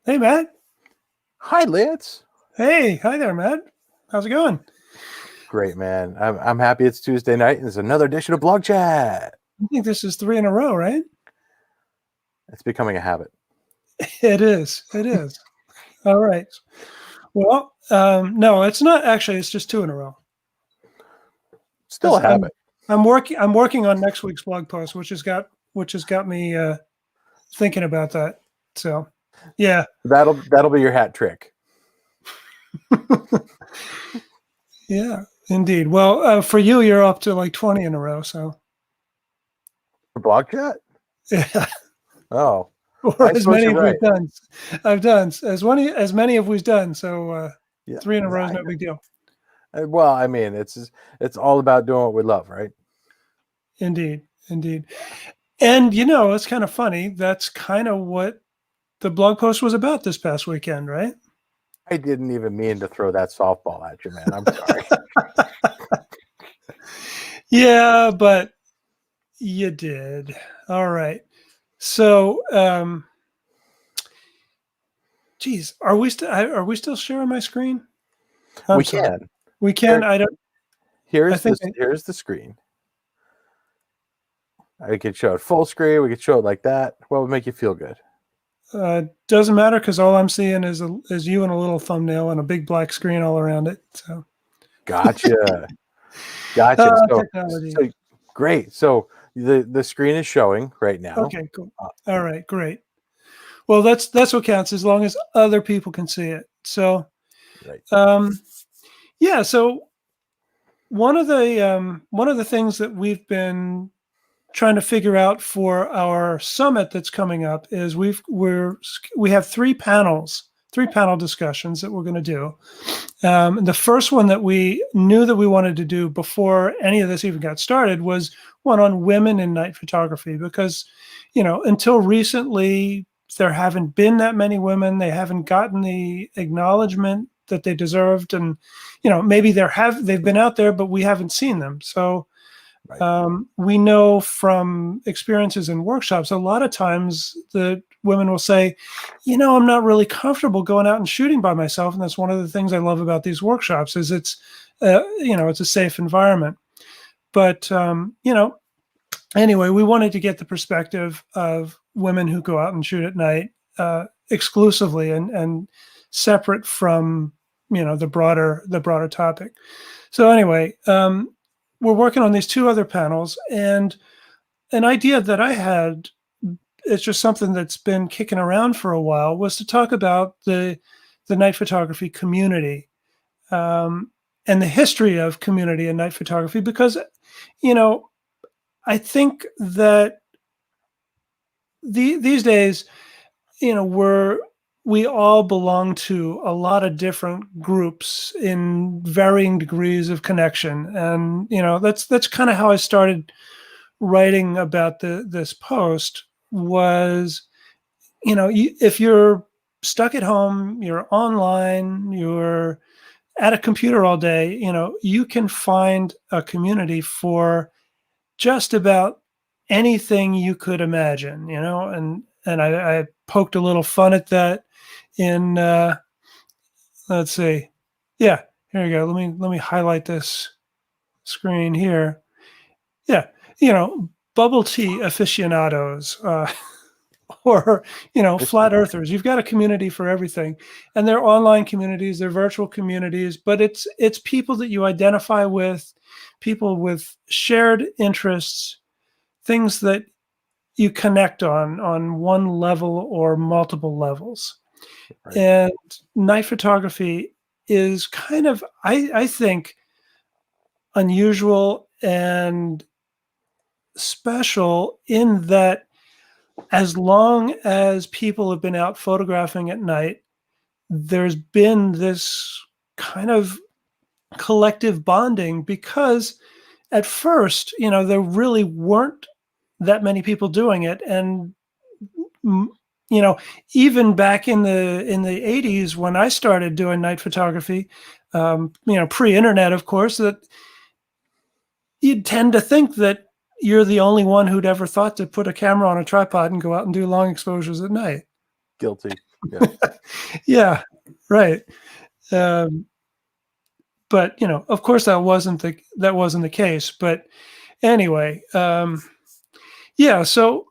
Hey, Matt. Hi, Lance. Hey, hi there, Matt. How's it going? Great, man. I'm happy it's Tuesday night and it's another edition of BlogChat. I think this is 3 in a row, right? It's becoming a habit. It is. It is. All right. Well, no, it's not actually. It's just 2 in a row. Still a I'm habit. I'm working. I'm working on next week's blog post, which has got me thinking about that. So, yeah, That'll be your hat trick. yeah, indeed. Well, for you, you're up to like 20 in a row. So, For BlogChat? yeah, Oh, or I as suppose many you're as right. we've done. I've done as many as we've done. So, Yeah. 3 in a row is no big deal. Well, I mean, it's all about doing what we love, right? Indeed, indeed. And it's kind of funny. That's kind of what the blog post was about this past weekend, right? I didn't even mean to throw that softball at you, man. I'm sorry. Yeah, but you did. All right. So, geez, are we still sharing my screen? I'm We sorry. can. We can. Here, I don't. I here's think. this. Here's the screen. I could show it full screen. We could show it like that. What would make you feel good? Doesn't matter because all I'm seeing is you and a little thumbnail and a big black screen all around it. So, Gotcha. Gotcha. technology. So great. So the screen is showing right now. Okay, cool. Uh, All right, great. Well, that's what counts as long as other people can see it. So, right. um, yeah. So one of the things that we've been trying to figure out for our summit that's coming up is we have three panel discussions that we're going to do. The first one that we knew that we wanted to do before any of this even got started was one on women in night photography, because until recently there haven't been that many women. They haven't gotten the acknowledgement that they deserved, and maybe they've been out there, but we haven't seen them. So Right. we know from experiences in workshops, a lot of times the women will say, I'm not really comfortable going out and shooting by myself. And that's one of the things I love about these workshops is it's a safe environment. But, anyway, we wanted to get the perspective of women who go out and shoot at night exclusively and separate from, the broader topic. So anyway, we're working on these two other panels, and an idea that I had, it's just something that's been kicking around for a while, was to talk about the night photography community, and the history of community and night photography, because I think that these days, we all belong to a lot of different groups in varying degrees of connection, and that's kind of how I started writing about this post. Was if you're stuck at home, you're online, you're at a computer all day, you can find a community for just about anything you could imagine, and I poked a little fun at that in let's see. Yeah, here we go. Let me highlight this screen here. Yeah, bubble tea aficionados, or flat earthers. You've got a community for everything, and they're online communities, they're virtual communities, but it's people that you identify with, people with shared interests, things that you connect on one level or multiple levels. Right. And night photography is kind of, I think, unusual and special in that as long as people have been out photographing at night, there's been this kind of collective bonding, because at first, there really weren't that many people doing it. And mm, you know, even back in the 80s when I started doing night photography, pre-internet, of course, that you'd tend to think that you're the only one who'd ever thought to put a camera on a tripod and go out and do long exposures at night. Guilty. Yeah. Yeah, right. Um, but of course, that wasn't the case. But anyway, yeah. So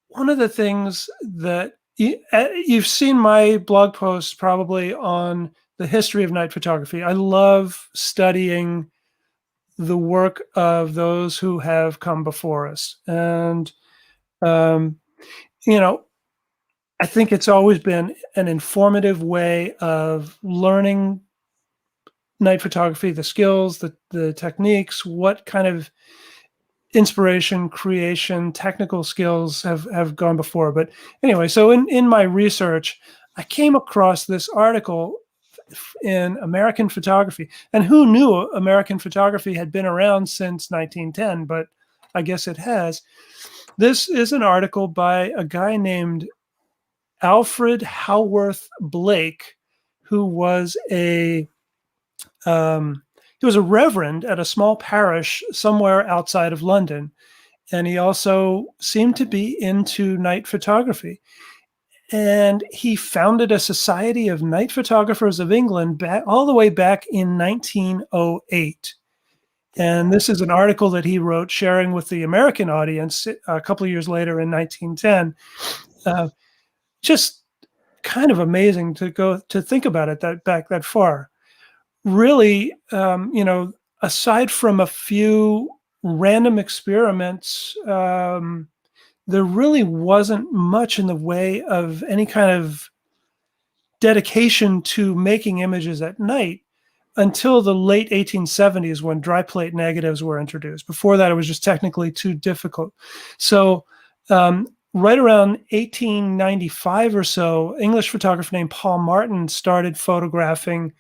one of the things that you've seen my blog posts probably on the history of night photography. I love studying the work of those who have come before us, and um, you know, I think it's always been an informative way of learning night photography, the skills, the techniques, what kind of inspiration, creation, technical skills have gone before. But anyway, so in my research, I came across this article in American Photography, and who knew American photography had been around since 1910? But I guess it has. This is an article by a guy named Alfred Howarth Blake, who was he was a reverend at a small parish somewhere outside of London, and he also seemed to be into night photography. And he founded a Society of Night Photographers of England all the way back in 1908. And this is an article that he wrote sharing with the American audience a couple of years later in 1910. Just kind of amazing to think about it back that far. Really, aside from a few random experiments, there really wasn't much in the way of any kind of dedication to making images at night until the late 1870s when dry plate negatives were introduced. Before that, it was just technically too difficult. So right around 1895 or so, English photographer named Paul Martin started photographing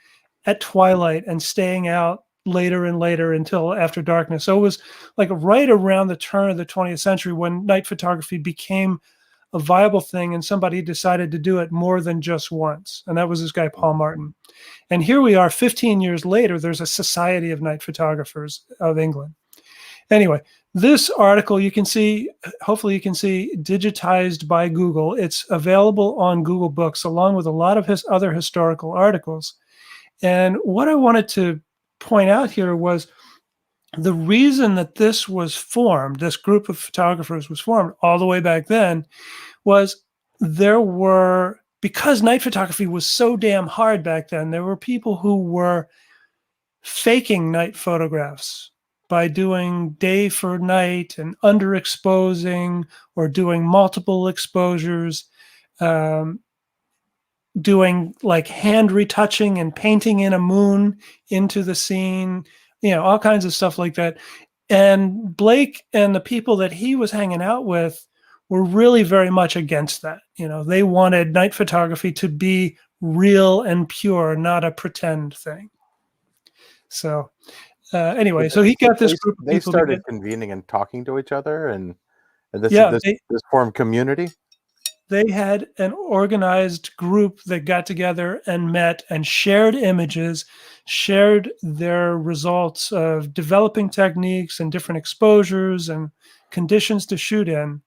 at twilight and staying out later and later until after darkness. So it was like right around the turn of the 20th century when night photography became a viable thing and somebody decided to do it more than just once. And that was this guy, Paul Martin. And here we are 15 years later, there's a Society of Night Photographers of England. Anyway, this article you can see, hopefully you can see, digitized by Google. It's available on Google Books along with a lot of his other historical articles. And what I wanted to point out here was the reason that this was formed, this group of photographers was formed all the way back then, was because night photography was so damn hard back then, there were people who were faking night photographs by doing day for night and underexposing or doing multiple exposures, doing like hand retouching and painting in a moon into the scene, all kinds of stuff like that. And Blake and the people that he was hanging out with were really very much against that. They wanted night photography to be real and pure, not a pretend thing. So anyway, so he got this group of They people. started convening and talking to each other, and this formed community. They had an organized group that got together and met and shared images, shared their results of developing techniques and different exposures and conditions to shoot in.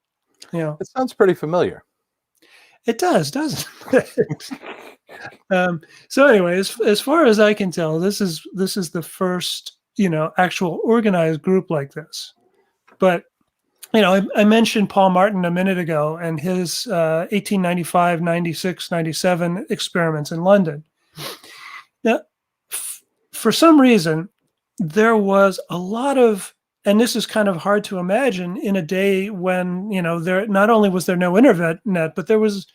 It sounds pretty familiar. It does, doesn't it? So anyway, as far as I can tell, this is the first, actual organized group like this. But I mentioned Paul Martin a minute ago and his 1895, 96, 97 experiments in London. Now, for some reason, there was a lot of, and this is kind of hard to imagine in a day when, there not only was there no internet, but there was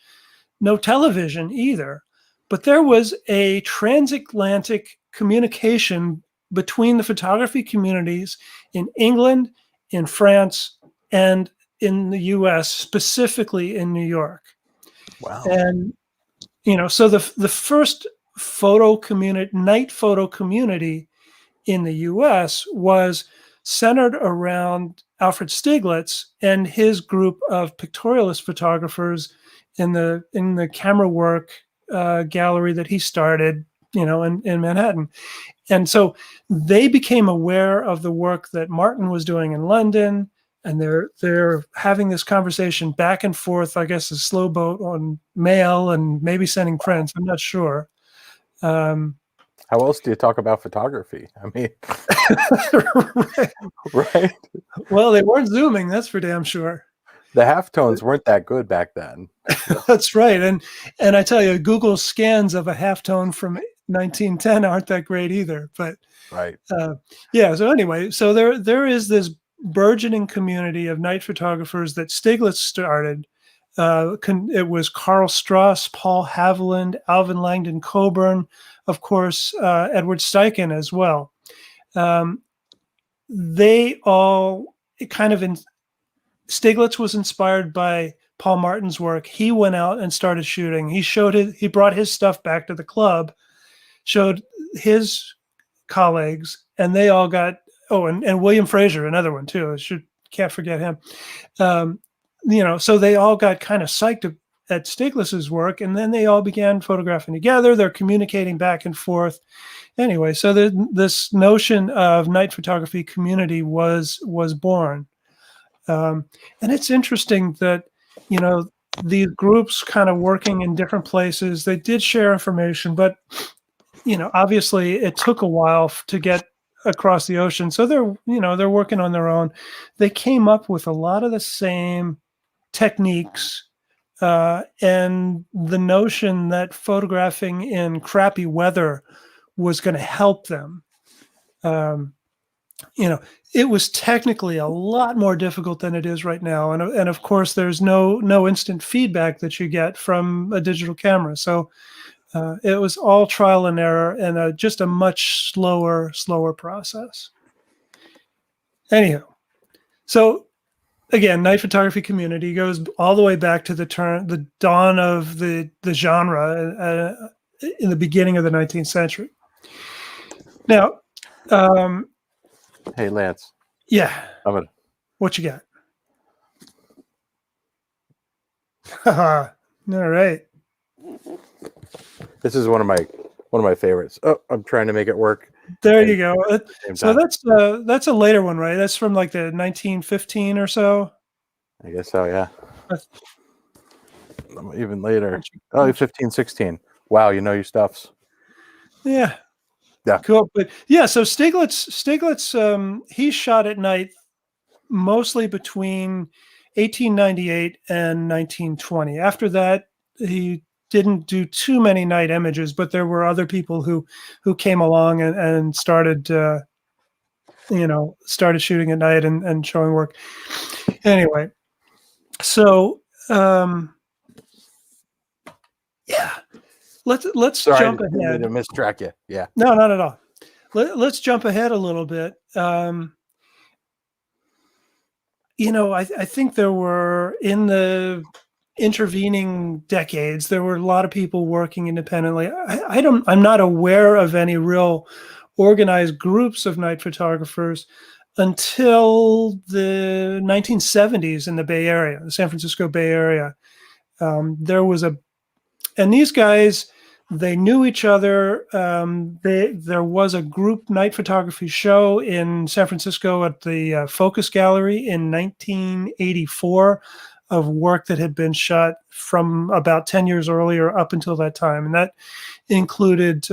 no television either. But there was a transatlantic communication between the photography communities in England, in France, and in the US, specifically in New York. Wow. And, so the first night photo community in the US was centered around Alfred Stieglitz and his group of pictorialist photographers in the camera work gallery that he started, in Manhattan. And so they became aware of the work that Martin was doing in London, and they're having this conversation back and forth. I guess a slow boat on mail and maybe sending prints. I'm not sure. How else do you talk about photography? I mean, Right. right? Well, they weren't Zooming, that's for damn sure. The halftones weren't that good back then. That's right. And I tell you, Google scans of a halftone from 1910 aren't that great either. But Right. yeah. So anyway, so there is this burgeoning community of night photographers that Stiglitz started. It was Carl Strauss, Paul Haviland, Alvin Langdon Coburn, of course, Edward Steichen as well. They all kind of Stiglitz was inspired by Paul Martin's work. He went out and started shooting. He brought his stuff back to the club, showed his colleagues, and they all got, and William Fraser, another one too. Can't forget him. So they all got kind of psyched at Stiglitz's work, and then they all began photographing together. They're communicating back and forth. Anyway, so this notion of night photography community was born. And it's interesting that, these groups kind of working in different places, they did share information, but, obviously it took a while to get across the ocean. So they're working on their own. They came up with a lot of the same techniques, and the notion that photographing in crappy weather was going to help them. It was technically a lot more difficult than it is right now. And of course, there's no instant feedback that you get from a digital camera. So it was all trial and error and just a much slower process. Anyhow, so again, night photography community goes all the way back to the dawn of the genre in the beginning of the 19th century. Now, Hey, Lance. yeah. What you got? All right. This is one of my favorites. Oh, I'm trying to make it work. There you go. So that's a later one, right? That's from like the 1915 or so. I guess so, yeah. Even later. Oh, 15, 16. Wow, you know your stuffs. Yeah. Yeah. Cool. But yeah, so Stiglitz, he shot at night mostly between 1898 and 1920. After that, he didn't do too many night images, but there were other people who came along and started shooting at night and showing work. Anyway, so yeah, let's jump ahead. I didn't mistrack you. Yeah. No, not at all. Let's jump ahead a little bit. I think there were, in the intervening decades, there were a lot of people working independently. I'm not aware of any real organized groups of night photographers until the 1970s in the Bay Area, the San Francisco Bay Area. And these guys, they knew each other. There was a group night photography show in San Francisco at the Focus Gallery in 1984 of work that had been shot from about 10 years earlier up until that time. And that included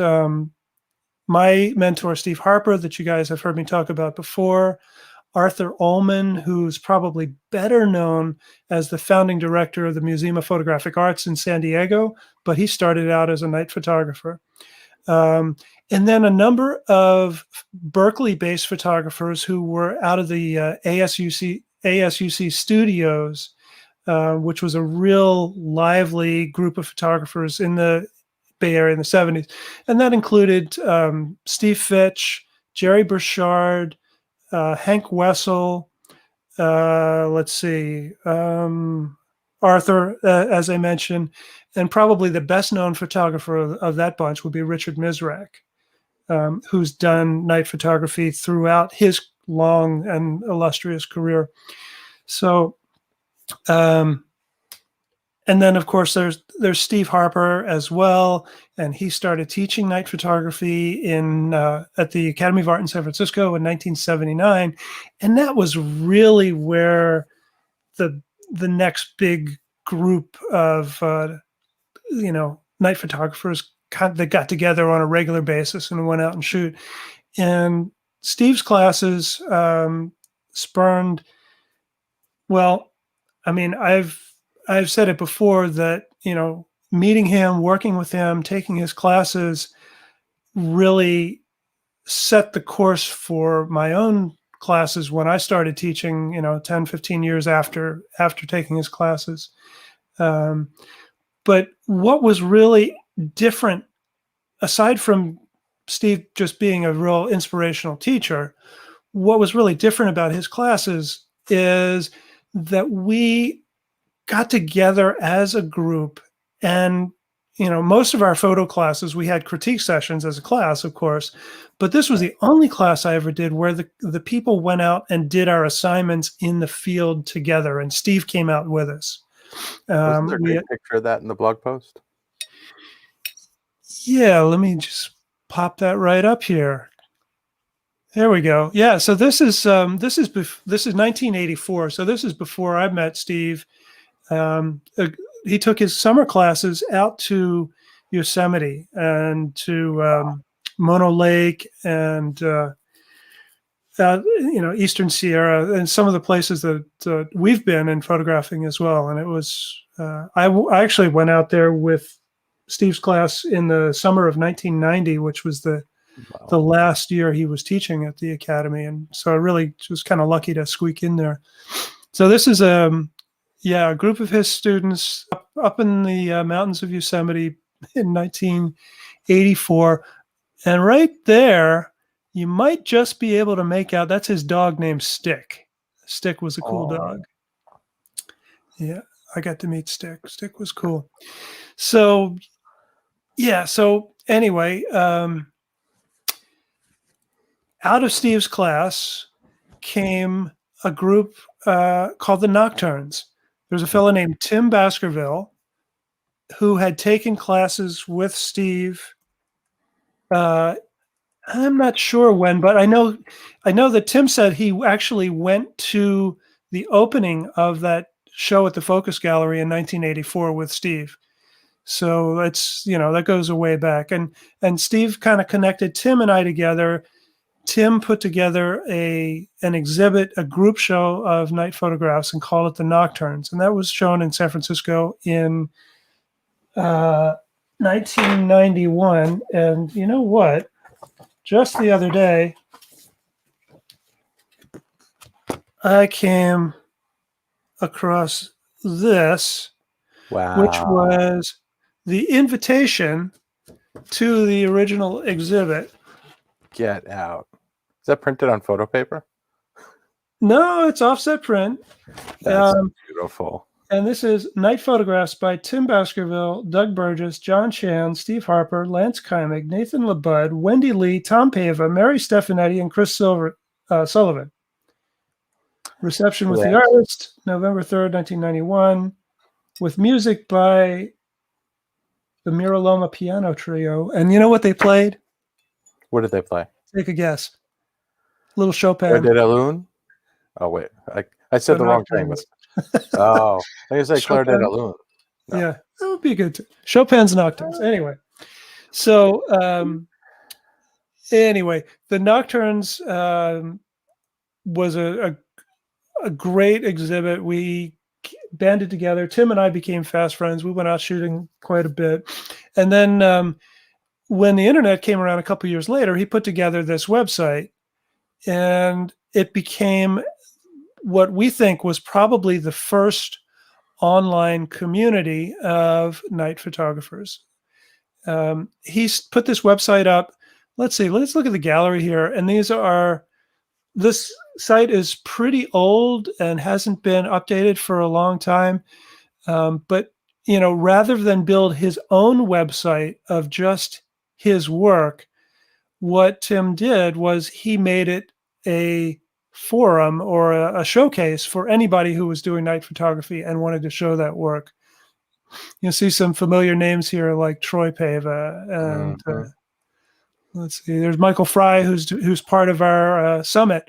my mentor, Steve Harper, that you guys have heard me talk about before, Arthur Ullman, who's probably better known as the founding director of the Museum of Photographic Arts in San Diego, but he started out as a night photographer. And then a number of Berkeley-based photographers who were out of the ASUC studios, which was a real lively group of photographers in the Bay Area in the 70s. And that included Steve Fitch, Jerry Burchard, Hank Wessel, Arthur, as I mentioned, and probably the best known photographer of that bunch would be Richard Misrak, who's done night photography throughout his long and illustrious career. So and then of course there's Steve Harper as well, and he started teaching night photography in at the Academy of Art in San Francisco in 1979, and that was really where the next big group of night photographers that got together on a regular basis and went out and shoot. And Steve's classes spurned. Well, I mean, I've said it before that meeting him, working with him, taking his classes really set the course for my own classes when I started teaching, 10, 15 years after taking his classes. But what was really different, aside from Steve just being a real inspirational teacher, what was really different about his classes is that we got together as a group, and most of our photo classes, we had critique sessions as a class, of course, but this was the only class I ever did where the people went out and did our assignments in the field together, and Steve came out with us. Wasn't there a great picture of that in the blog post? Yeah, let me just pop that right up here. There we go. Yeah, so this is 1984. So this is before I met Steve. He took his summer classes out to Yosemite and to Mono Lake and Eastern Sierra and some of the places that we've been in photographing as well. And it was I actually went out there with Steve's class in the summer of 1990, which was the last year he was teaching at the academy, and so I really was kind of lucky to squeak in there. So this is a group of his students up in the mountains of Yosemite in 1984, and right there you might just be able to make out that's his dog named Stick. Stick was a cool dog. Yeah, I got to meet Stick. Stick was cool. So anyway, out of Steve's class came a group called the Nocturnes. There's a fellow named Tim Baskerville who had taken classes with Steve. I'm not sure when, but I know that Tim said he actually went to the opening of that show at the Focus Gallery in 1984 with Steve. So it's, that goes a way back. And Steve kind of connected Tim and I together. Tim put together an exhibit, a group show of night photographs, and called it the Nocturnes. And that was shown in San Francisco in 1991. And you know what? Just the other day, I came across this, which was the invitation to the original exhibit. Get out. Is that printed on photo paper? No, it's offset print. That's beautiful. And this is night photographs by Tim Baskerville, Doug Burgess, John Chan, Steve Harper, Lance Kymick, Nathan LeBud, Wendy Lee, Tom Pava, Mary Stefanetti, and Chris Sullivan. Reception with the artist, November 3rd, 1991, with music by the Miraloma Piano Trio. And you know what they played? What did they play? Take a guess. Little Chopin. Claire de la Lune? Oh, wait. I said the wrong thing. Oh, I was like Claire de la Lune. No. Yeah, that would be good too. Chopin's Nocturnes. Anyway, so the Nocturnes was a great exhibit. We banded together. Tim and I became fast friends. We went out shooting quite a bit. And then when the internet came around a couple years later, he put together this website, and it became what we think was probably the first online community of night photographers. He's put this website up. Let's see, let's look at the gallery here. And this site is pretty old and hasn't been updated for a long time. But, rather than build his own website of just his work, what Tim did was he made it a forum or a showcase for anybody who was doing night photography and wanted to show that work. You'll see some familiar names here like Troy Pava, and let's see, there's Michael Fry, who's part of our summit.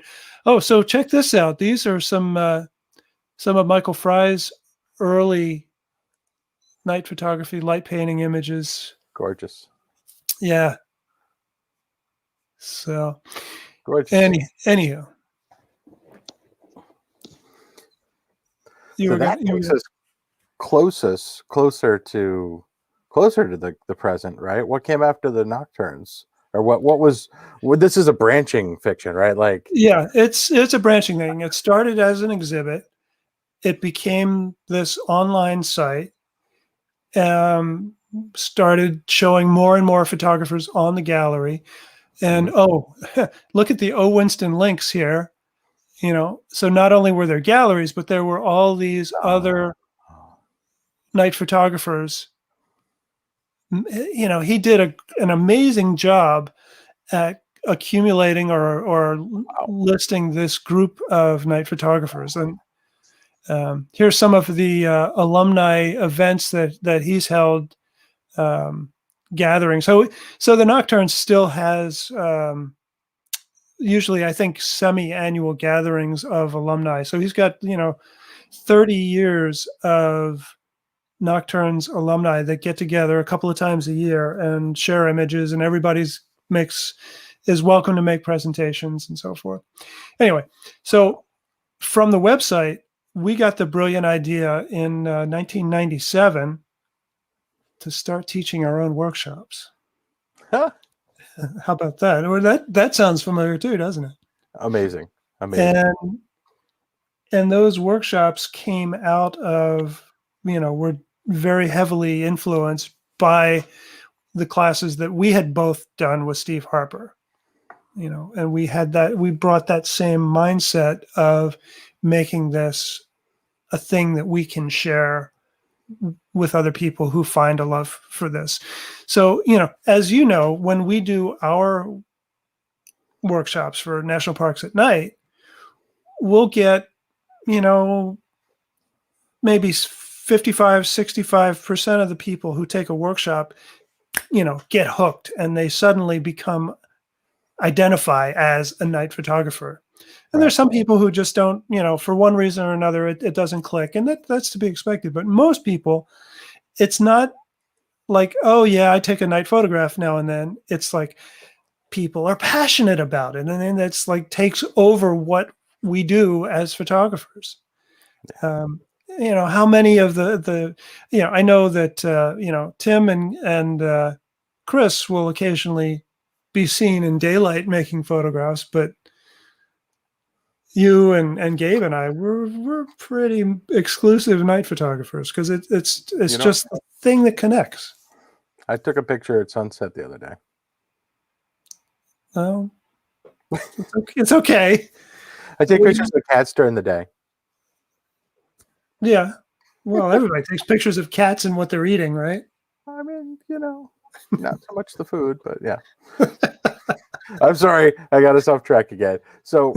Oh, so check this out. These are some of Michael Fry's early night photography, light painting images. Gorgeous. Yeah. So, gorgeous. Anyhow. That takes us closer to the present, right? What came after the Nocturnes, or this is a branching fiction, right? Like, yeah, it's a branching thing. It started as an exhibit. It became this online site. Started showing more and more photographers on the gallery, and look at the O. Winston links here. So not only were there galleries, but there were all these other night photographers. He did an amazing job at accumulating or listing this group of night photographers. And here's some of the alumni events that he's held, gathering. So the Nocturne still has usually, I think, semi-annual gatherings of alumni. So he's got 30 years of Nocturnes alumni that get together a couple of times a year and share images, and everybody's is welcome to make presentations and so forth. Anyway, so from the website, we got the brilliant idea in 1997 to start teaching our own workshops. Huh. How about that? Or that sounds familiar too, doesn't it? Amazing. And those workshops came out of, were very heavily influenced by the classes that we had both done with Steve Harper. And we brought that same mindset of making this a thing that we can share with other people who find a love for this. So, as you know, when we do our workshops for national parks at night, we'll get, maybe 55-65% of the people who take a workshop, get hooked, and they suddenly identify as a night photographer. And there's some people who just don't, for one reason or another, it doesn't click, and that's to be expected. But most people, it's not like, oh yeah, I take a night photograph now and then. It's like people are passionate about it, and then that's like takes over what we do as photographers. How many of the I know that Tim and Chris will occasionally be seen in daylight making photographs, but you and Gabe and I, we're pretty exclusive night photographers because it's just the thing that connects. I took a picture at sunset the other day. Oh, it's okay. I take pictures of cats during the day. Yeah. Well, everybody takes pictures of cats and what they're eating, right? I mean, not so much the food, but yeah. I'm sorry, I got us off track again. So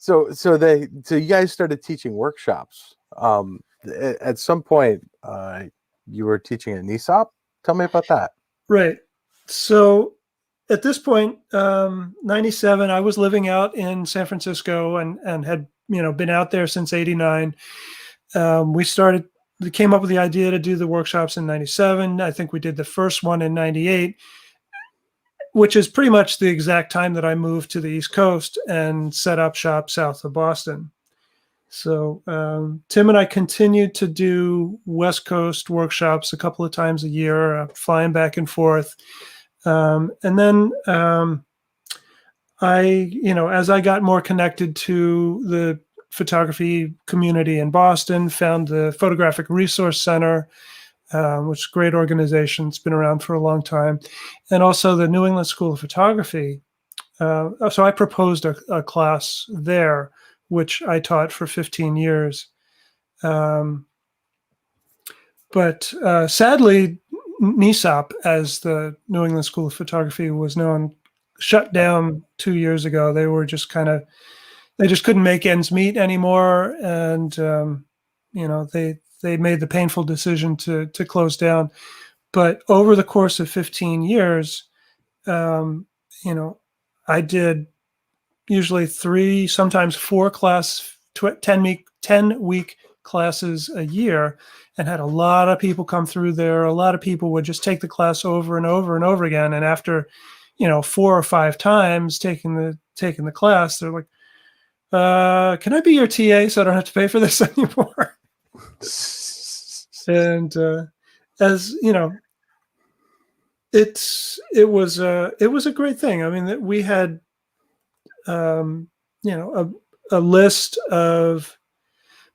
you guys started teaching workshops. At some point, you were teaching at NISOP. Tell me about that. Right. So at this point, 97, I was living out in San Francisco and had been out there since 89. We came up with the idea to do the workshops in 97. I think we did the first one in 98, which is pretty much the exact time that I moved to the East Coast and set up shop south of Boston. So Tim and I continued to do West Coast workshops a couple of times a year, flying back and forth. And then as I got more connected to the photography community in Boston, found the Photographic Resource Center, which is a great organization. It's been around for a long time. And also the New England School of Photography. So I proposed a class there, which I taught for 15 years. But sadly, NISOP, as the New England School of Photography was known, shut down 2 years ago. They were just they just couldn't make ends meet anymore. And, they made the painful decision to close down. But over the course of 15 years, you know, I did usually 3, sometimes 4 10-week classes a year, and had a lot of people come through there. A lot of people would just take the class over and over and over again. And after, 4 or 5 times taking the class, they're like, can I be your TA so I don't have to pay for this anymore? And as you know, it was a great thing. I mean, that we had a list of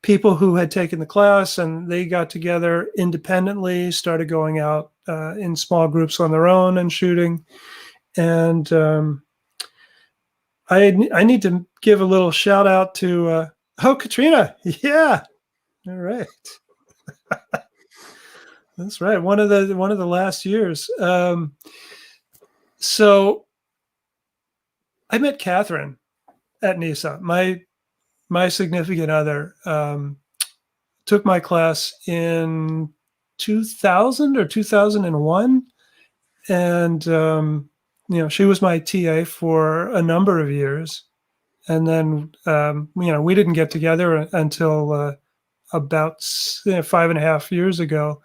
people who had taken the class, and they got together independently, started going out in small groups on their own and shooting. And I need to give a little shout out to Katrina. Yeah, all right. That's right. One of the last years. So I met Catherine at NISA. My significant other took my class in 2000 or 2001, and she was my TA for a number of years. And then we didn't get together until about 5.5 years ago.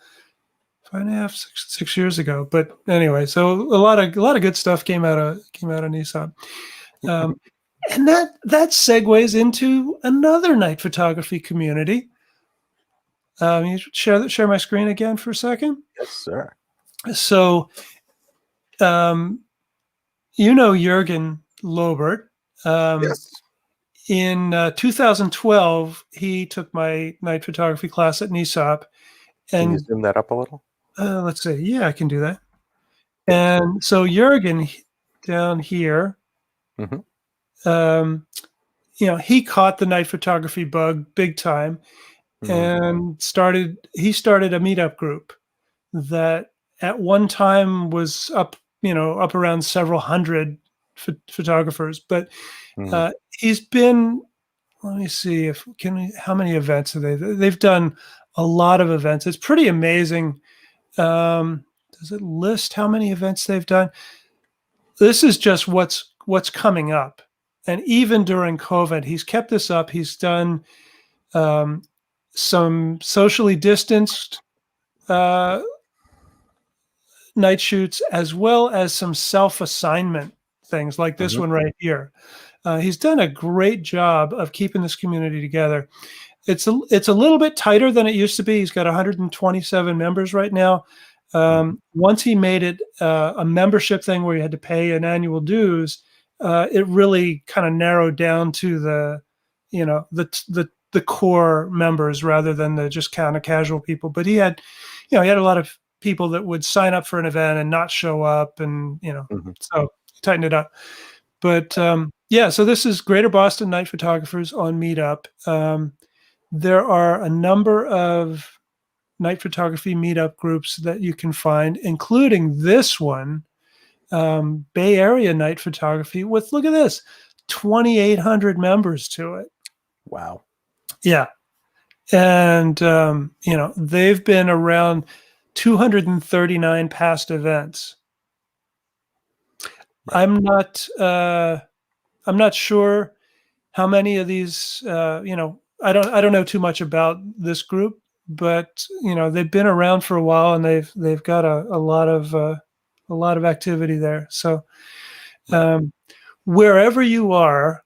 6 years ago. But anyway, so a lot of good stuff came out of NISA. And that segues into another night photography community. You share my screen again for a second? Yes, sir. So, Jürgen Lobert. Yes. In 2012, he took my night photography class at NISOP. Can you zoom that up a little? Let's see. Yeah, I can do that. And so Jürgen down here, he caught the night photography bug big time, and started a Meetup group that at one time was up around several hundred photographers. But he's been, let me see how many events have they've done a lot of events. It's pretty amazing. Does it list how many events they've done? This is just what's coming up. And even during COVID, he's kept this up. He's done some socially distanced night shoots, as well as some self-assignment things like this one right here. He's done a great job of keeping this community together. It's a little bit tighter than it used to be. He's got 127 members right now. Once he made it a membership thing where you had to pay an annual dues, it really kind of narrowed down to the core members rather than the just kind of casual people. But he had a lot of people that would sign up for an event and not show up, and so he tightened it up. But so this is Greater Boston Night Photographers on Meetup. There are a number of night photography meetup groups that you can find, including this one, Bay Area Night Photography, with, look at this, 2,800 members to it. Wow. Yeah. And, they've been around 239 past events. Right. I'm not sure how many of these, I don't know too much about this group, but they've been around for a while, and they've got a lot of activity there. So wherever you are,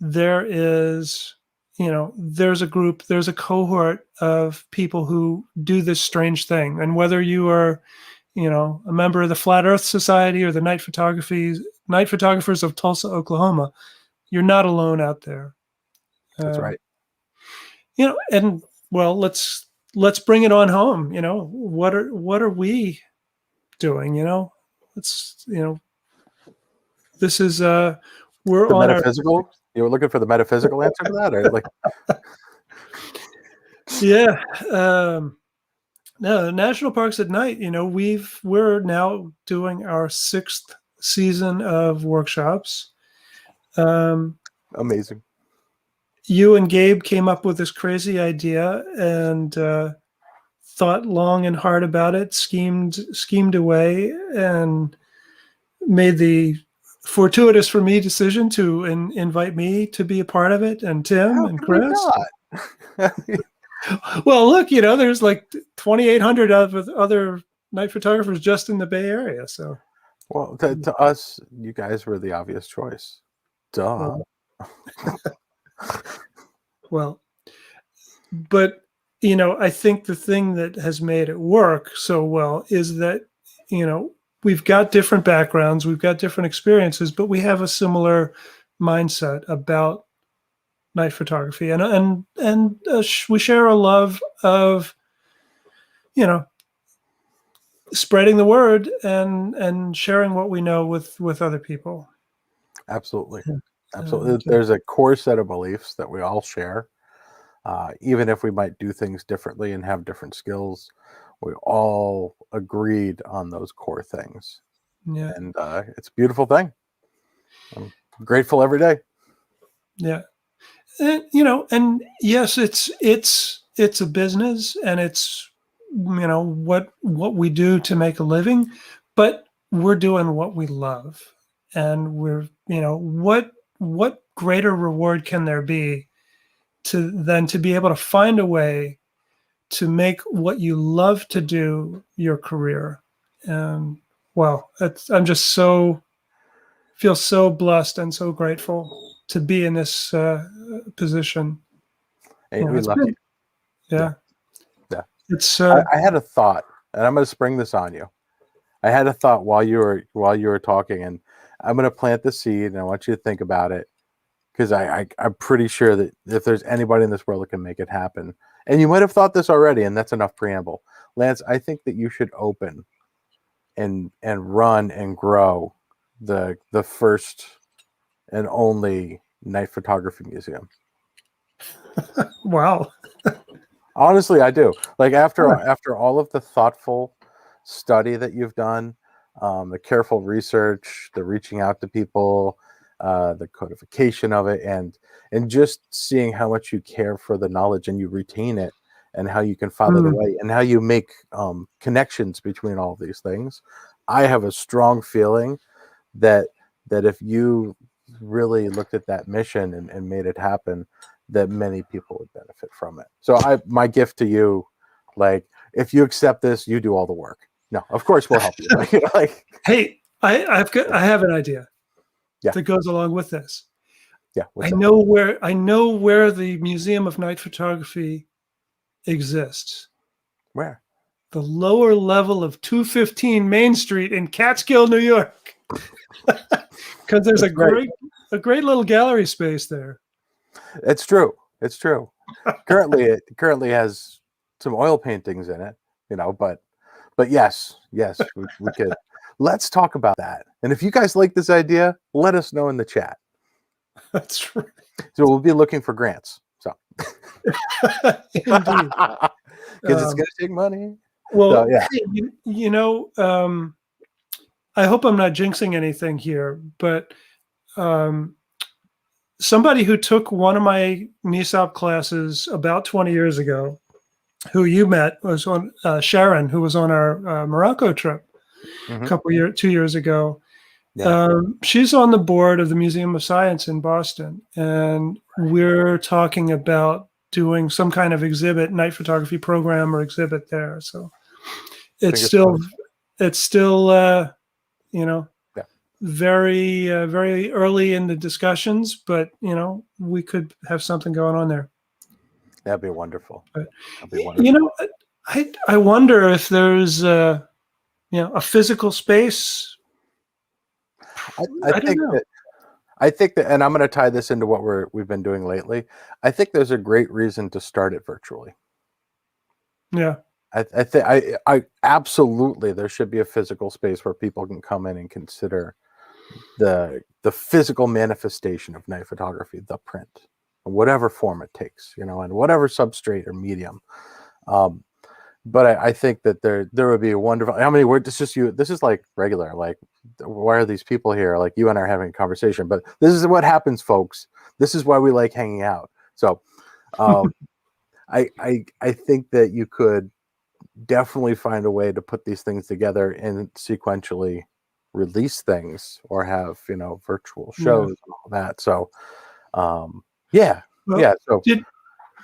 there is there's a group, there's a cohort of people who do this strange thing. And whether you are a member of the Flat Earth Society or the Night Photographers of Tulsa, Oklahoma, you're not alone out there. That's right. And well, let's bring it on home. What are we doing? This is we're the on metaphysical. You were looking for the metaphysical answer to that, or like? Yeah. No, National Parks at Night. We're now doing our 6th season of workshops. Amazing. you and Gabe came up with this crazy idea and thought long and hard about it, schemed away, and made the fortuitous for me decision to invite me to be a part of it, and Tim How and could we Chris. not? Well, look, there's like 2,800 other night photographers just in the Bay Area. So, Well, to us, you guys were the obvious choice. Duh. Well, but I think the thing that has made it work so well is that we've got different backgrounds, we've got different experiences, but we have a similar mindset about night photography, and we share a love of spreading the word and sharing what we know with other people. Absolutely. Yeah. Absolutely. And, There's a core set of beliefs that we all share. Even if we might do things differently and have different skills, we all agreed on those core things. yeah. And it's a beautiful thing. I'm grateful every day. Yeah. And, and yes, it's a business, and it's what we do to make a living, but we're doing what we love, and we're what greater reward can there be than to be able to find a way to make what you love to do your career. And well, I'm just feel so blessed and so grateful to be in this position. Hey, we love you. Yeah. Yeah. It's I had a thought, and I'm going to spring this on you. I had a thought while you were talking, and I'm going to plant the seed, and I want you to think about it, because I'm pretty sure that if there's anybody in this world that can make it happen, and you might have thought this already, and that's enough preamble. Lance, I think that you should open and run and grow the first and only night photography museum. wow. Honestly, I do. Like after all of the thoughtful study that you've done, the careful research, the reaching out to people, the codification of it, and just seeing how much you care for the knowledge and you retain it, and how you can file it away, and how you make connections between all of these things. I have a strong feeling that if you really looked at that mission and made it happen, that many people would benefit from it. So my gift to you, like, if you accept this, you do all the work. No, of course we'll help you. Like, hey, I have an idea. Yeah. That goes along with this. Yeah. I know where the Museum of Night Photography exists. Where? The lower level of 215 Main Street in Catskill, New York. Because there's a great little gallery space there. It's true. It's true. Currently, it has some oil paintings in it, but yes, we could. Let's talk about that. And if you guys like this idea, let us know in the chat. That's right. So we'll be looking for grants. So Indeed. Because it's going to take money. Well, so, yeah. I hope I'm not jinxing anything here, but somebody who took one of my NISOP classes about 20 years ago, who you met, was on Sharon, who was on our Morocco trip a 2 years ago. Yeah. She's on the board of the Museum of Science in Boston, and we're talking about doing some kind of exhibit, night photography program or exhibit there. So it's still very, very early in the discussions, but we could have something going on there. That'd be wonderful. I wonder if there's a physical space. I think that, and I'm going to tie this into what we've been doing lately. I think there's a great reason to start it virtually. Yeah. I absolutely, there should be a physical space where people can come in and consider the physical manifestation of night photography, the print, whatever form it takes, and whatever substrate or medium. But I think that there would be a wonderful. How many words? This is like regular. Like, why are these people here? Like, you and I are having a conversation. But this is what happens, folks. This is why we like hanging out. So I think that you could definitely find a way to put these things together and sequentially release things or have, virtual Yeah. shows and all that. So yeah. Well, Yeah. So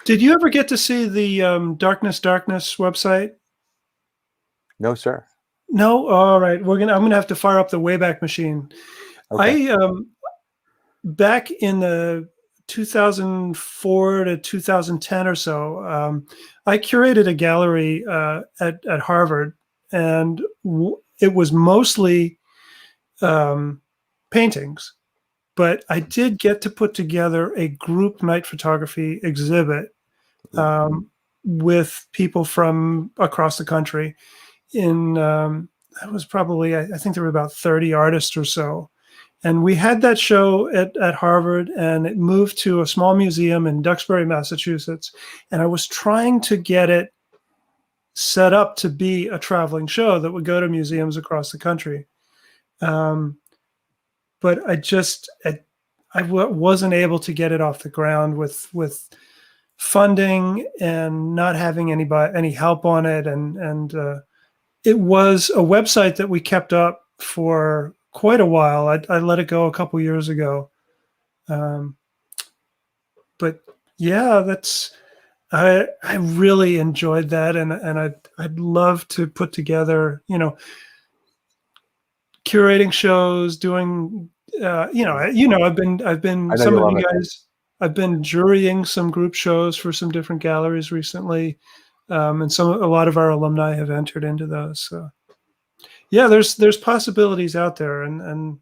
did you ever get to see the Darkness website? no, sir. No. All right. I'm gonna have to fire up the Wayback Machine. Okay. I back in the 2004 to 2010 or so, I curated a gallery at Harvard, and it was mostly paintings. But I did get to put together a group night photography exhibit um, with people from across the country. That was probably, I think there were about 30 artists or so. And we had that show at Harvard, and it moved to a small museum in Duxbury, Massachusetts. And I was trying to get it set up to be a traveling show that would go to museums across the country. Um, but wasn't able to get it off the ground with funding and not having any help on it. And it was a website that we kept up for quite a while. I let it go a couple years ago. But yeah, I really enjoyed that, and I'd love to put together, curating shows, doing, I've I been know you some of love you it. guys. I've been jurying some group shows for some different galleries recently, and a lot of our alumni have entered into those. So yeah, there's possibilities out there, and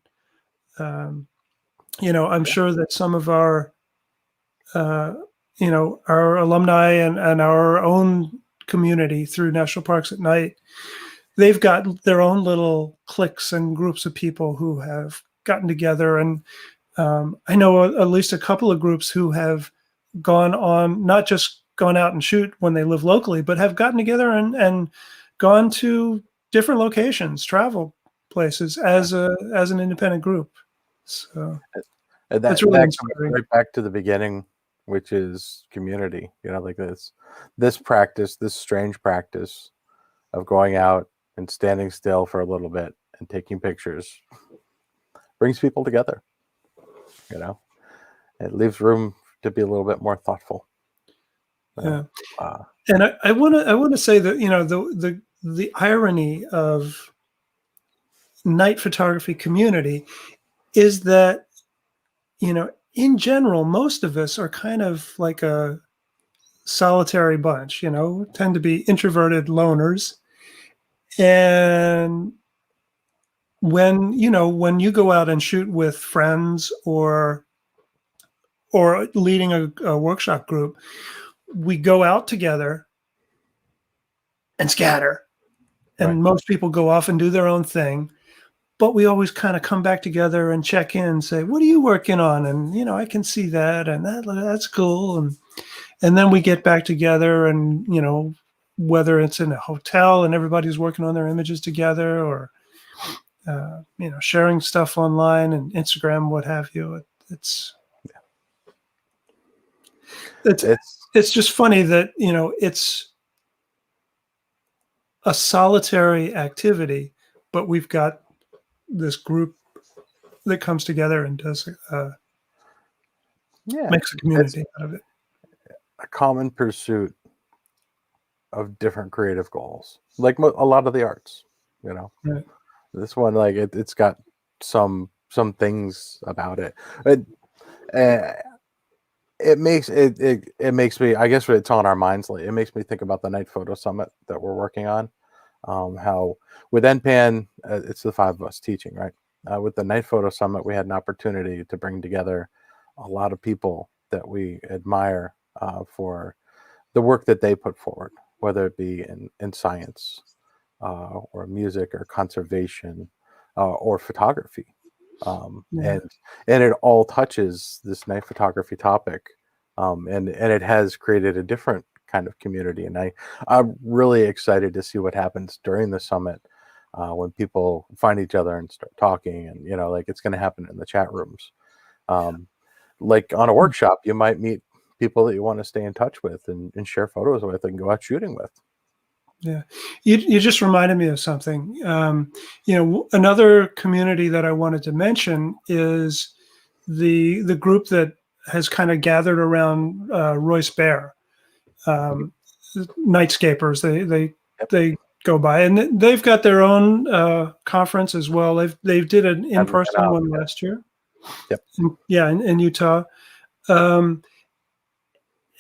um, I'm sure that some of uh, our alumni and our own community through National Parks at Night, they've got their own little cliques and groups of people who have gotten together. And I know at least a couple of groups who have gone on, not just gone out and shoot when they live locally, but have gotten together and gone to different locations, travel places as an independent group. So And that's that really that comes inspiring. right back to the beginning, which is community. Like this practice, this strange practice of going out and standing still for a little bit and taking pictures brings people together. It leaves room to be a little bit more thoughtful. Yeah. Uh, And I want to say that, the irony of night photography community is that, in general, most of us are kind of like a solitary bunch, tend to be introverted loners. And when you go out and shoot with friends or leading a workshop group, we go out together and scatter. right. And most people go off and do their own thing. But we always kind of come back together and check in and say, what are you working on? And, I can see that, and that's cool. And then we get back together and, whether it's in a hotel and everybody's working on their images together or, sharing stuff online and Instagram, what have you. It's, It's it's just funny that, it's a solitary activity, but we've got this group that comes together and does, yeah, makes a it's community out of it. a common pursuit of different creative goals, like a lot of the arts. Right. This one, like it's got some things about it. Uh, it makes me, I guess it's on our minds lately. It makes me think about the Night Photo Summit that we're working on. How with NPAN, it's the five of us teaching, right? With the Night Photo Summit, we had an opportunity to bring together a lot of people that we admire for the work that they put forward, whether it be in science or music or conservation or photography. Yeah. And it all touches this night photography topic, and it has created a different kind of community. And I'm really excited to see what happens during the summit when people find each other and start talking, and like it's going to happen in the chat rooms. Like on a workshop, you might meet people that you want to stay in touch with and share photos with and go out shooting with. Yeah, you just reminded me of something. Another community that I wanted to mention is the group that has kind of gathered around Royce Bear, Nightscapers. They go by, and they've got their own conference as well. They did an in-person one last year. Yep. In Utah.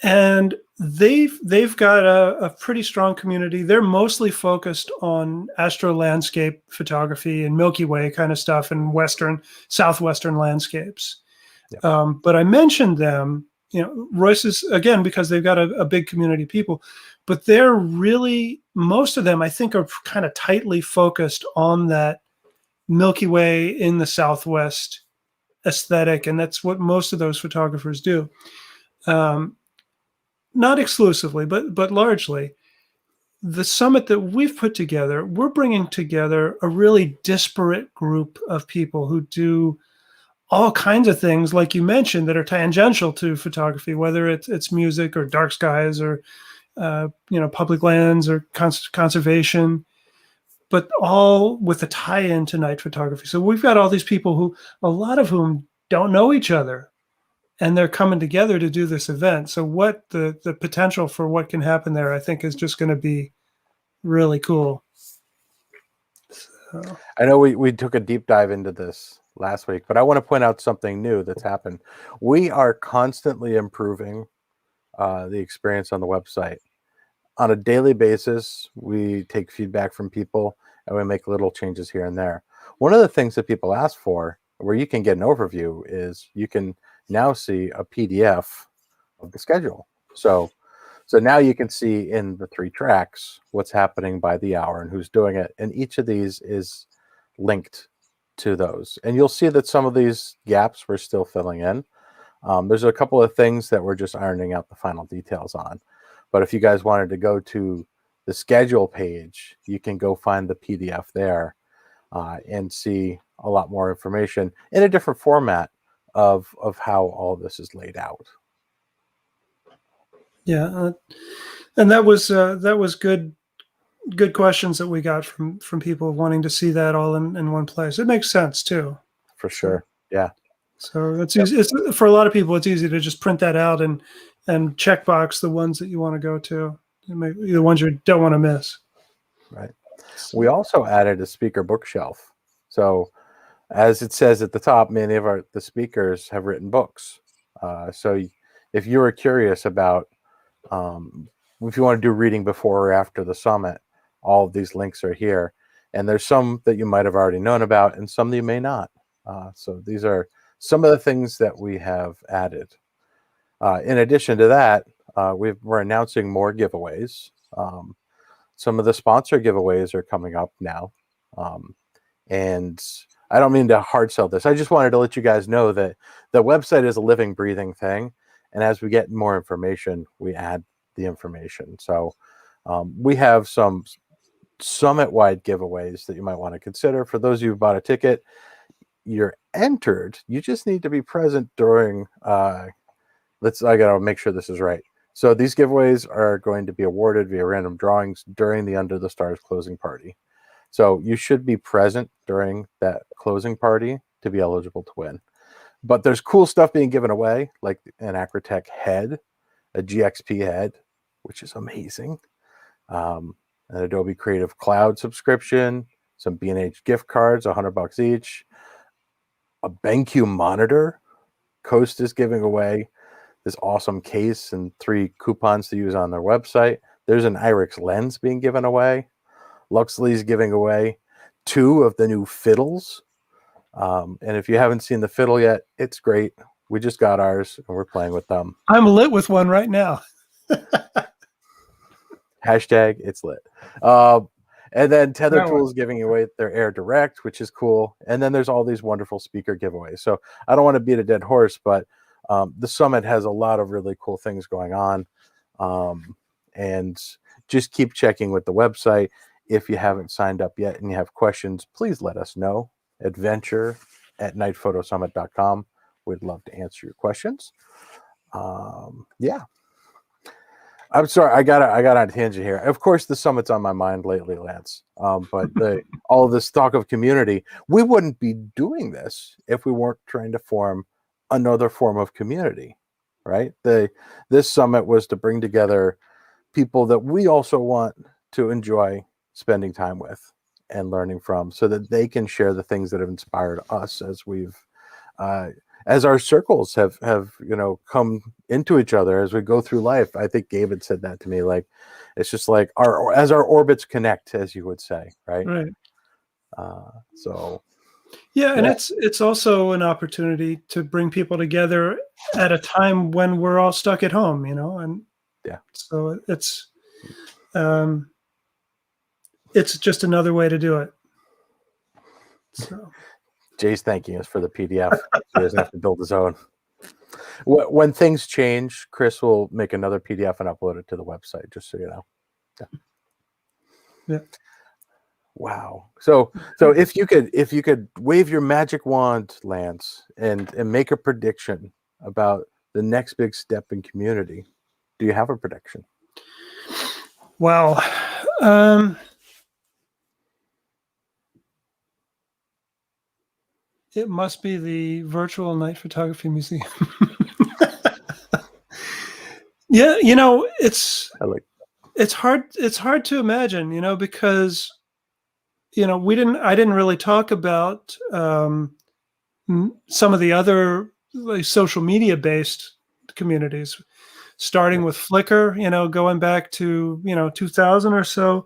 And they've got a pretty strong community. They're mostly focused on astro landscape photography and Milky Way kind of stuff and southwestern landscapes. Yeah. But I mentioned them, Royce is, again, because they've got a big community of people, but they're really, most of them, I think, are kind of tightly focused on that Milky Way in the Southwest aesthetic. And that's what most of those photographers do. Not exclusively, but largely. The summit that we've put together, we're bringing together a really disparate group of people who do all kinds of things, like you mentioned, that are tangential to photography, whether it's music or dark skies or public lands or conservation, but all with a tie-in to night photography. So we've got all these people who, a lot of whom don't know each other, and they're coming together to do this event. So what the potential for what can happen there, I think, is just going to be really cool. So. I know we took a deep dive into this last week, but I want to point out something new that's happened. We are constantly improving the experience on the website. On a daily basis, we take feedback from people and we make little changes here and there. One of the things that people ask for, where you can get an overview, is you can now see a PDF of the schedule. So now you can see in the 3 tracks what's happening by the hour and who's doing it. And each of these is linked to those. And you'll see that some of these gaps we're still filling in. There's a couple of things that we're just ironing out the final details on. But if you guys wanted to go to the schedule page, you can go find the PDF there and see a lot more information in a different format of how all this is laid out. Yeah, and that was good questions that we got from people wanting to see that all in one place. It makes sense too. For sure. Yeah. So it's easy. It's, for a lot of people, it's easy to just print that out and checkbox the ones that you want to go to, the ones you don't want to miss. Right. We also added a speaker bookshelf. So as it says at the top, many of the speakers have written books. So if you were curious about if you want to do reading before or after the summit, all of these links are here. And there's some that you might have already known about and some that you may not. So these are some of the things that we have added. In addition to that, we're announcing more giveaways. Some of the sponsor giveaways are coming up now. And I don't mean to hard sell this. I just wanted to let you guys know that the website is a living, breathing thing. And as we get more information, we add the information. So we have some summit-wide giveaways that you might want to consider. For those of you who bought a ticket, you're entered. You just need to be present during, I got to make sure this is right. So these giveaways are going to be awarded via random drawings during the Under the Stars closing party. So you should be present during that closing party to be eligible to win. But there's cool stuff being given away, like an Acrotech head, a GXP head, which is amazing, an Adobe Creative Cloud subscription, some B&H gift cards, $100 each, a BenQ monitor. Coast is giving away this awesome case and 3 coupons to use on their website. There's an IRIX lens being given away. Luxley's giving away 2 of the new fiddles. And if you haven't seen the fiddle yet, it's great. We just got ours and we're playing with them. I'm lit with one right now. Hashtag it's lit. And then Tether Tools giving away their Air Direct, which is cool. And then there's all these wonderful speaker giveaways. So I don't want to beat a dead horse, but the summit has a lot of really cool things going on. And just keep checking with the website. If you haven't signed up yet and you have questions, please let us know. Adventure@nightphotosummit.com. We'd love to answer your questions. Yeah. I'm sorry, I got on a tangent here. Of course, the summit's on my mind lately, Lance. But all of this talk of community, we wouldn't be doing this if we weren't trying to form another form of community, right? This summit was to bring together people that we also want to enjoy spending time with and learning from, so that they can share the things that have inspired us as we've as our circles have come into each other as we go through life. I think Gabe had said that to me, like it's just like as our orbits connect, as you would say, right? Right. So yeah, and it's also an opportunity to bring people together at a time when we're all stuck at home, and yeah, so it's just another way to do it. So Jay's thanking us for the PDF. He doesn't have to build his own. When things change, Chris will make another PDF and upload it to the website, just so you know. Yeah. Wow. So if you could wave your magic wand, Lance, and make a prediction about the next big step in community, do you have a prediction? Wow. It must be the virtual night photography museum. Yeah, it's hard to imagine, because I didn't really talk about some of the other like social media based communities, starting with Flickr, going back to 2000 or so.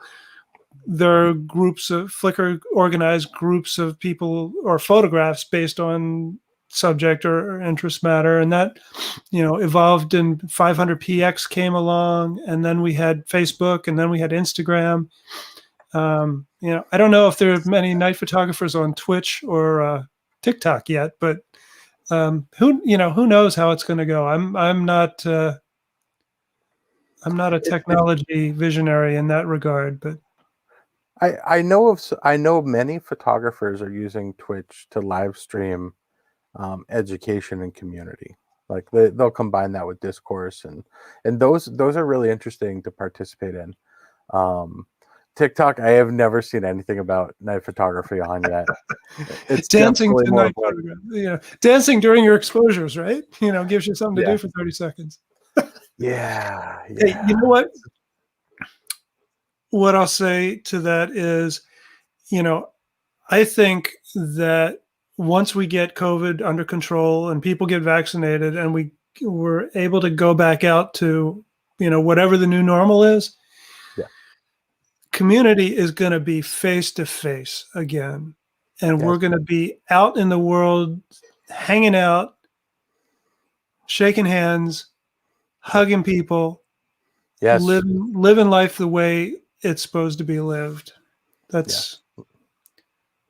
There are Flickr organized groups of people or photographs based on subject or interest matter, and that evolved, and 500px came along, and then we had Facebook, and then we had Instagram. I don't know if there are many night photographers on Twitch or TikTok yet, but who knows how it's going to go. I'm not a technology visionary in that regard, but I know many photographers are using Twitch to live stream education and community. Like they'll combine that with discourse, and those are really interesting to participate in. TikTok, I have never seen anything about night photography on yet. It's dancing to night photography. Dancing during your exposures, right? Gives you something to do for 30 seconds. Yeah. Hey, you know what? What I'll say to that is, I think that once we get COVID under control and people get vaccinated and we're able to go back out to, whatever the new normal is, community is going to be face to face again. And we're going to be out in the world, hanging out, shaking hands, hugging people, living life the way it's supposed to be lived. That's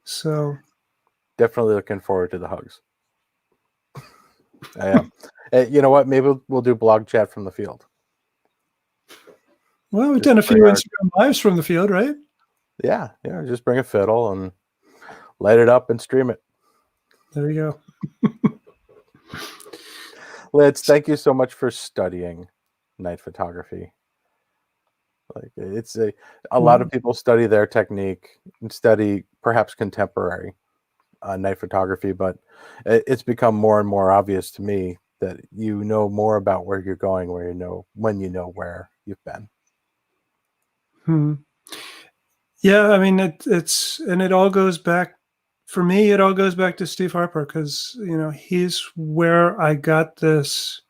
so. Definitely looking forward to the hugs. I am. You know what? Maybe we'll do BlogChat from the field. Well, we've done a few Instagram lives from the field, right? Yeah. Just bring a fiddle and light it up and stream it. There you go. Lance, thank you so much for studying night photography. Like it's a lot of people study their technique and study perhaps contemporary night photography, but it's become more and more obvious to me that you know more about where you're going, when you know where you've been. Yeah, I mean it all goes back. For me, it all goes back to Steve Harper, because he's where I got this.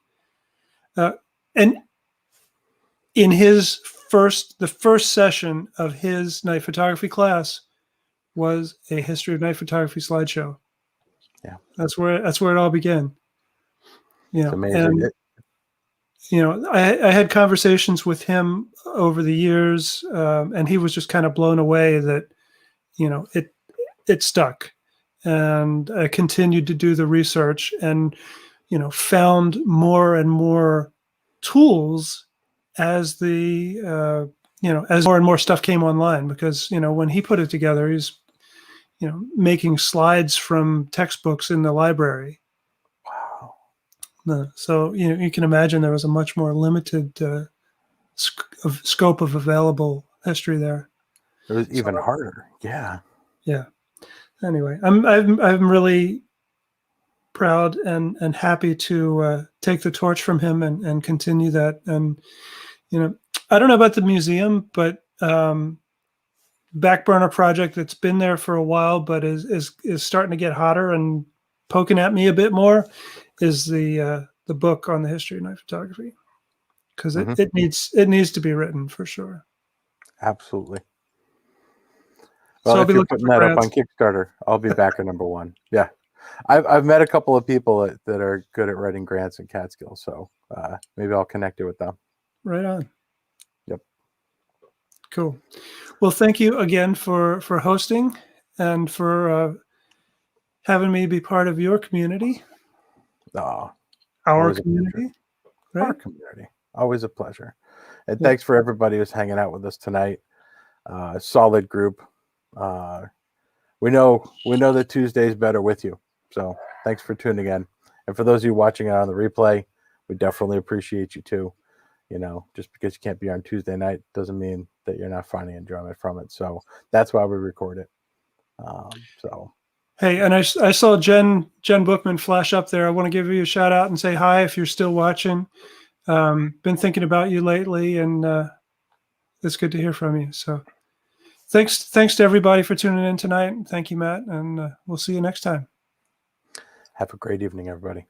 And in the first session of his night photography class was a history of night photography slideshow. Yeah, that's where it all began. It's amazing. And I had conversations with him over the years, and he was just kind of blown away that it stuck. And I continued to do the research, and found more and more tools as as more and more stuff came online, because when he put it together, he's making slides from textbooks in the library. Wow. No. So you can imagine there was a much more limited scope of available history there. It was even So, harder. Yeah. yeah. Anyway, I'm really proud and happy to take the torch from him and continue that. And I don't know about the museum, but back burner project that's been there for a while, but is starting to get hotter and poking at me a bit more, is the book on the history of night photography, because Hmm. it needs to be written for sure. Absolutely. So Well, I'll be if you're looking putting for that up grants. on Kickstarter, I'll be backer number one. Yeah. I've met a couple of people that are good at writing grants in Catskill, so maybe I'll connect you with them. Right on. Yep. Cool. Well, thank you again for hosting and for having me be part of your community, Oh, our always a pleasure. community, Our right? community. Always a pleasure. And Yeah. thanks for everybody who's hanging out with us tonight. Solid group. Uh, we know that Tuesday's better with you. So thanks for tuning in. And for those of you watching it on the replay, we definitely appreciate you too. Just because you can't be on Tuesday night doesn't mean that you're not finding enjoyment from it. So that's why we record it. So Hey, and I saw Jen Bookman flash up there. I want to give you a shout out and say hi if you're still watching. Been thinking about you lately, and it's good to hear from you. So thanks to everybody for tuning in tonight. Thank you, Matt, and we'll see you next time. have a great evening, everybody.